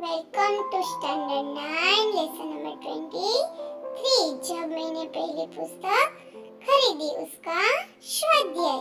Welcome to standard 9 lesson number 23। जब मैंने पहली पुस्तक खरीदी उसका स्वाध्याय।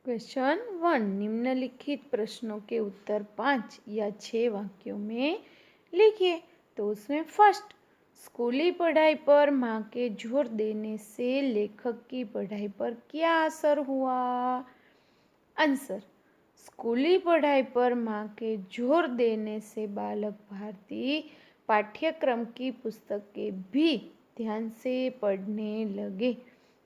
क्वेश्चन 1। निम्नलिखित प्रश्नों के उत्तर 5 या 6 वाक्यों में लिखिए। तो उसमें फर्स्ट, स्कूली पढ़ाई पर माँ के जोर देने से लेखक की पढ़ाई पर क्या असर हुआ? आंसर, स्कूली पढ़ाई पर माँ के जोर देने से बालक भारतीय पाठ्यक्रम की पुस्तकें भी ध्यान से पढ़ने लगे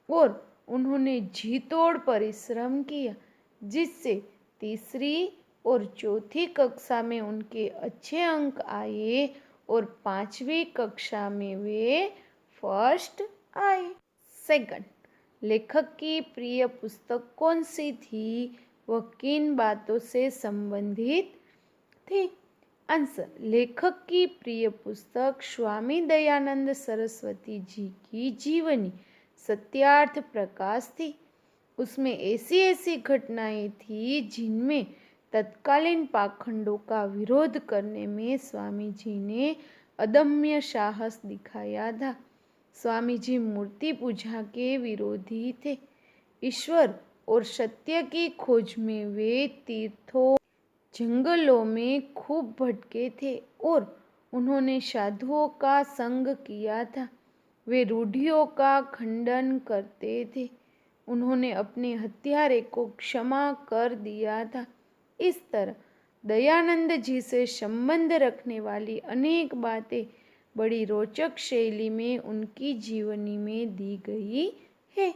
और उन्होंने जी तोड़ परिश्रम किया, जिससे तीसरी और चौथी कक्षा में उनके अच्छे अंक आए और 5वीं कक्षा में वे फर्स्ट आए। सेकंड, लेखक की प्रिय पुस्तक कौन सी थी? वह किन बातों से संबंधित थी? आंसर, लेखक की प्रिय पुस्तक स्वामी दयानंद सरस्वती जी की जीवनी सत्यार्थ प्रकाश थी। उसमें ऐसी घटनाएं थी जिनमें तत्कालीन पाखंडों का विरोध करने में स्वामी जी ने अदम्य साहस दिखाया था। स्वामी जी मूर्ति पूजा के विरोधी थे। ईश्वर और सत्य की खोज में वे तीर्थों जंगलों में खूब भटके थे और उन्होंने साधुओं का संग किया था। वे रूढ़ियों का खंडन करते थे। उन्होंने अपने हत्यारे को क्षमा कर दिया था। इस तरह दयानंद जी से संबंध रखने वाली अनेक बातें बड़ी रोचक शैली में उनकी जीवनी में दी गई है।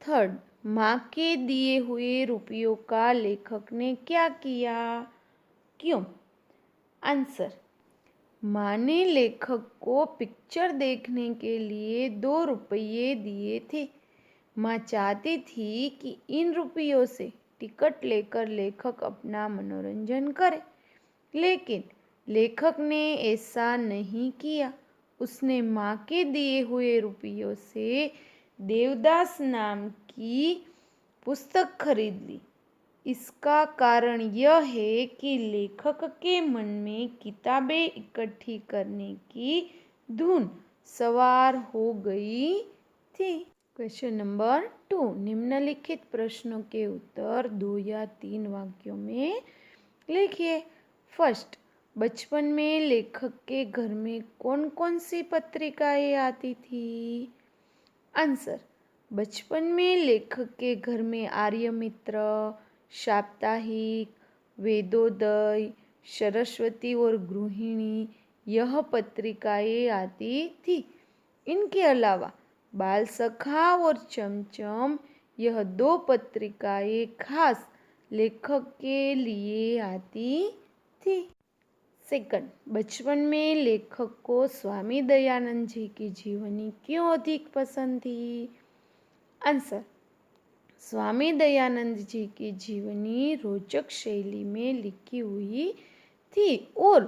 थर्ड, माँ के दिए हुए रुपयों का लेखक ने क्या किया? क्यों? आंसर, माँ ने लेखक को पिक्चर देखने के लिए 2 रुपये दिए थे। माँ चाहती थी कि इन रुपयों से टिकट लेकर लेखक अपना मनोरंजन करे, लेकिन लेखक ने ऐसा नहीं किया। उसने माँ के दिए हुए रुपयों से देवदास नाम की पुस्तक खरीद ली। इसका कारण यह है कि लेखक के मन में किताबें इकट्ठी करने की धुन सवार हो गई थी। Question number 2। निम्नलिखित प्रश्नों के उत्तर 2 या 3 वाक्यों में लिखिए। फर्स्ट, बचपन में लेखक के घर में कौन कौन सी पत्रिकाएं आती थी? आंसर, बचपन में लेखक के घर में आर्यमित्र, साप्ताहिक, वेदोदय, सरस्वती और गृहिणी यह पत्रिकाएं आती थी। इनके अलावा बाल सखा और चमचम यह 2 पत्रिकाएं खास लेखक के लिए आती थी। सेकंड, बचपन में लेखक को स्वामी दयानंद जी की जीवनी क्यों अधिक पसंद थी? आंसर, स्वामी दयानंद जी की जीवनी रोचक शैली में लिखी हुई थी और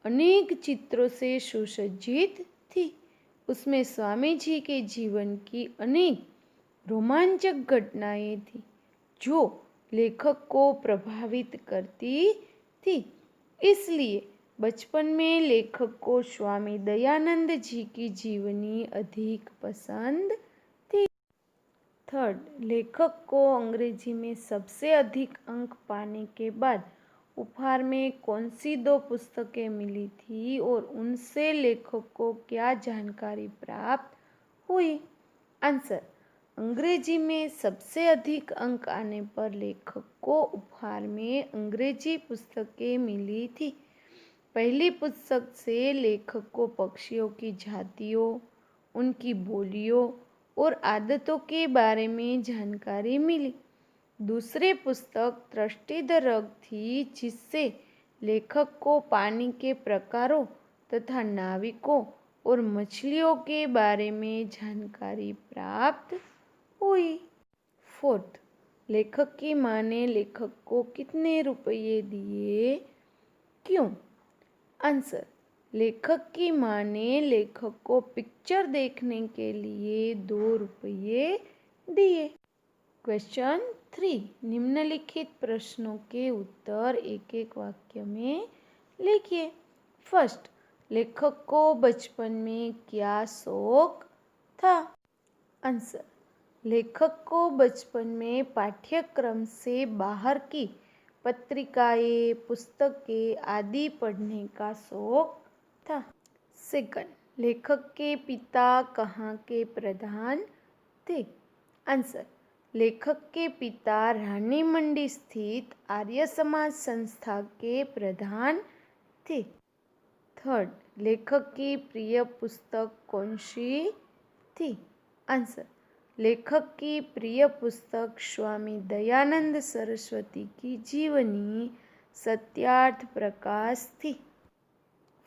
अनेक चित्रों से सुसज्जित थी। उसमें स्वामी जी के जीवन की अनेक रोमांचक घटनाएं थी जो लेखक को प्रभावित करती थी। इसलिए बचपन में लेखक को स्वामी दयानंद जी की जीवनी अधिक पसंद थी। थर्ड, लेखक को अंग्रेजी में सबसे अधिक अंक पाने के बाद उपहार में कौन सी 2 पुस्तकें मिली थी और उनसे लेखक को क्या जानकारी प्राप्त हुई? आंसर, अंग्रेजी में सबसे अधिक अंक आने पर लेखक को उपहार में अंग्रेजी पुस्तकें मिली थी। पहली पुस्तक से लेखक को पक्षियों की जातियों, उनकी बोलियों और आदतों के बारे में जानकारी मिली। दूसरी पुस्तक तृष्टि द रग थी, जिससे लेखक को पानी के प्रकारों तथा नाविकों और मछलियों के बारे में जानकारी प्राप्त हुई। फोर्थ, लेखक की माँ ने लेखक को कितने रुपये दिए? क्यों? आंसर, लेखक की माँ ने लेखक को पिक्चर देखने के लिए 2 रुपये दिए। क्वेश्चन 3। निम्नलिखित प्रश्नों के उत्तर एक एक वाक्य में लिखिए। फर्स्ट, लेखक को बचपन में क्या शौक था? आंसर, लेखक को बचपन में पाठ्यक्रम से बाहर की पत्रिकाएं, पुस्तकें आदि पढ़ने का शौक था। सेकंड, लेखक के पिता कहाँ के प्रधान थे? आंसर, लेखक के पिता रानी मंडी स्थित आर्य समाज संस्था के प्रधान थे। थर्ड, लेखक की प्रिय पुस्तक कौन सी थी? आंसर, लेखक की प्रिय पुस्तक स्वामी दयानंद सरस्वती की जीवनी सत्यार्थ प्रकाश थी।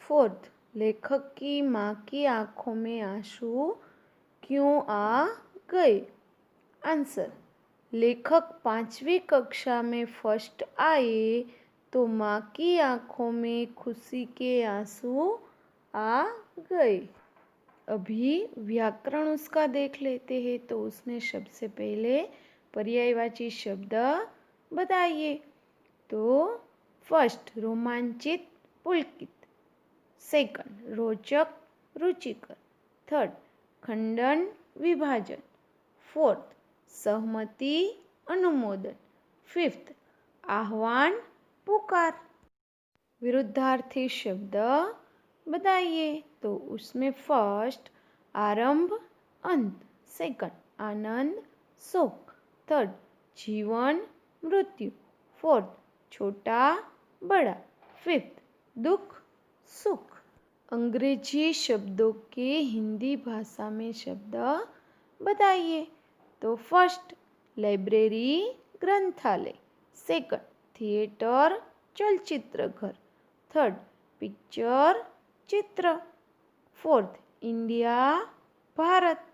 फोर्थ, लेखक की माँ की आंखों में आंसू क्यों आ गए? आंसर, लेखक 5वीं कक्षा में फर्स्ट आए तो माँ की आंखों में खुशी के आंसू आ गए। अभी व्याकरण उसका देख लेते हैं। तो उसने सबसे पहले पर्यायवाची शब्द बताइए। तो फर्स्ट, रोमांचित, पुलकित। सेकंड, रोचक, रुचिकर। थर्ड, खंडन, विभाजन। फोर्थ, सहमति, अनुमोदन। फिफ्थ, आह्वान, पुकार। विरुद्धार्थी शब्द बताइए। तो उसमें फर्स्ट, आरंभ, अंत। सेकंड, आनंद, शोक। थर्ड, जीवन, मृत्यु। फोर्थ, छोटा, बड़ा। फिफ्थ, दुख, सुख। अंग्रेजी शब्दों के हिंदी भाषा में शब्द बताइए। तो फर्स्ट, लाइब्रेरी, ग्रंथालय। सेकंड, थिएटर, चलचित्र घर। थर्ड, पिक्चर, चित्र। Fourth, India, Bharat.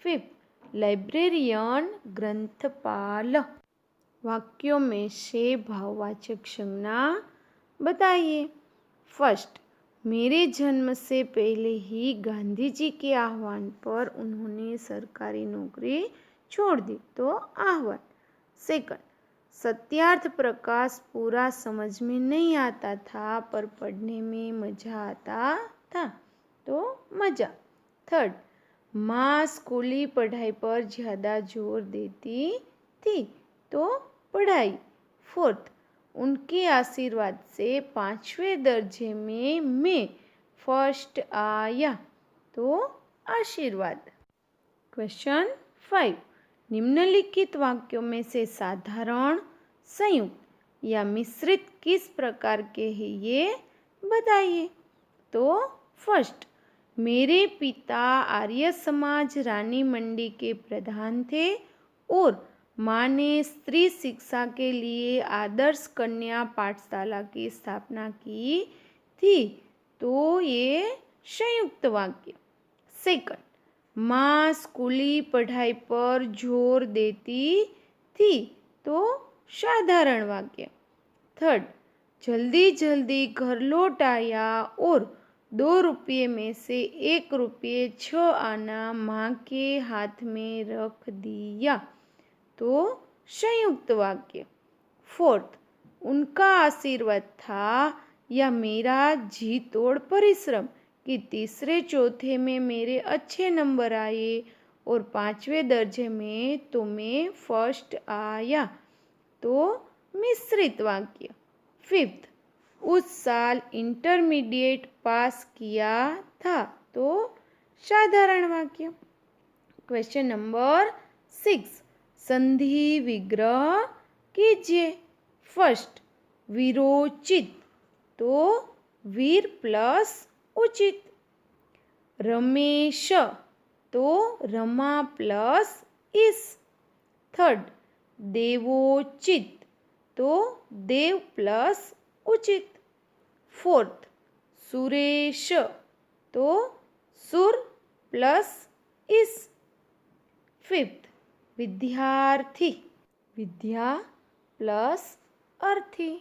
Fifth, librarian, ग्रंथपाल। वाक्यों में से भाववाचक संज्ञा बताइए। फर्स्ट, मेरे जन्म से पहले ही गांधी जी के आह्वान पर उन्होंने सरकारी नौकरी छोड़ दी। तो आह्वान। सेकंड, सत्यार्थ प्रकाश पूरा समझ में नहीं आता था पर पढ़ने में मजा आता था। तो मजा। थर्ड, माँ स्कूली पढ़ाई पर ज़्यादा जोर देती थी। तो पढ़ाई। फोर्थ, उनके आशीर्वाद से 5वें दर्जे में मैं फर्स्ट आया। तो आशीर्वाद। क्वेश्चन 5, निम्नलिखित वाक्यों में से साधारण, संयुक्त या मिश्रित किस प्रकार के हैं ये बताइए। तो फर्स्ट, मेरे पिता आर्य समाज रानी मंडी के प्रधान थे और माँ ने स्त्री शिक्षा के लिए आदर्श कन्या पाठशाला की स्थापना की थी। तो ये संयुक्त वाक्य। सेकंड, माँ स्कूली पढ़ाई पर जोर देती थी। तो साधारण वाक्य। थर्ड, जल्दी जल्दी घर लौट आया और 2 रुपये में से 1 रुपये 6 आना माँ के हाथ में रख दिया। तो संयुक्त वाक्य। फोर्थ, उनका आशीर्वाद था या मेरा जी तोड़ परिश्रम कि तीसरे चौथे में मेरे अच्छे नंबर आए और 5वें दर्जे में तो मैं फर्स्ट आया। तो मिश्रित वाक्य। फिफ्थ, उस साल इंटरमीडिएट पास किया था। तो साधारण वाक्य। क्वेश्चन नंबर 6, संधि विग्रह कीजिए। फर्स्ट, विरोचित। तो वीर प्लस उचित। रमेश। तो रमा प्लस इस। थर्ड, देवोचित। तो देव प्लस उचित। फोर्थ, सुरेश। तो सुर प्लस इस। फिफ्थ, विद्यार्थी। विद्या प्लस अर्थी।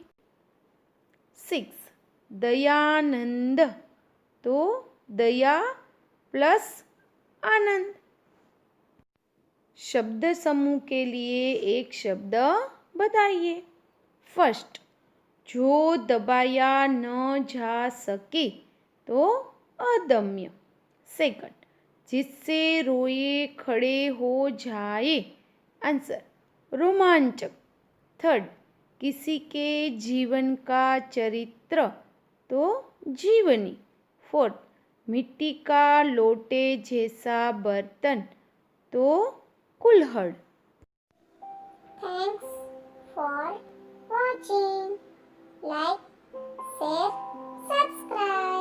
6, दयानंद। तो दया प्लस आनंद। शब्द समूह के लिए एक शब्द बताइए। फर्स्ट, जो दबाया न जा सके तो अदम्य। सेकंड, जिससे रोए खड़े हो जाए। आंसर, रोमांचक। थर्ड, किसी के जीवन का चरित्र तो जीवनी। फोर्थ, मिट्टी का लोटे जैसा बर्तन तो कुल्हड़। Thanks for watching. Like, share, subscribe.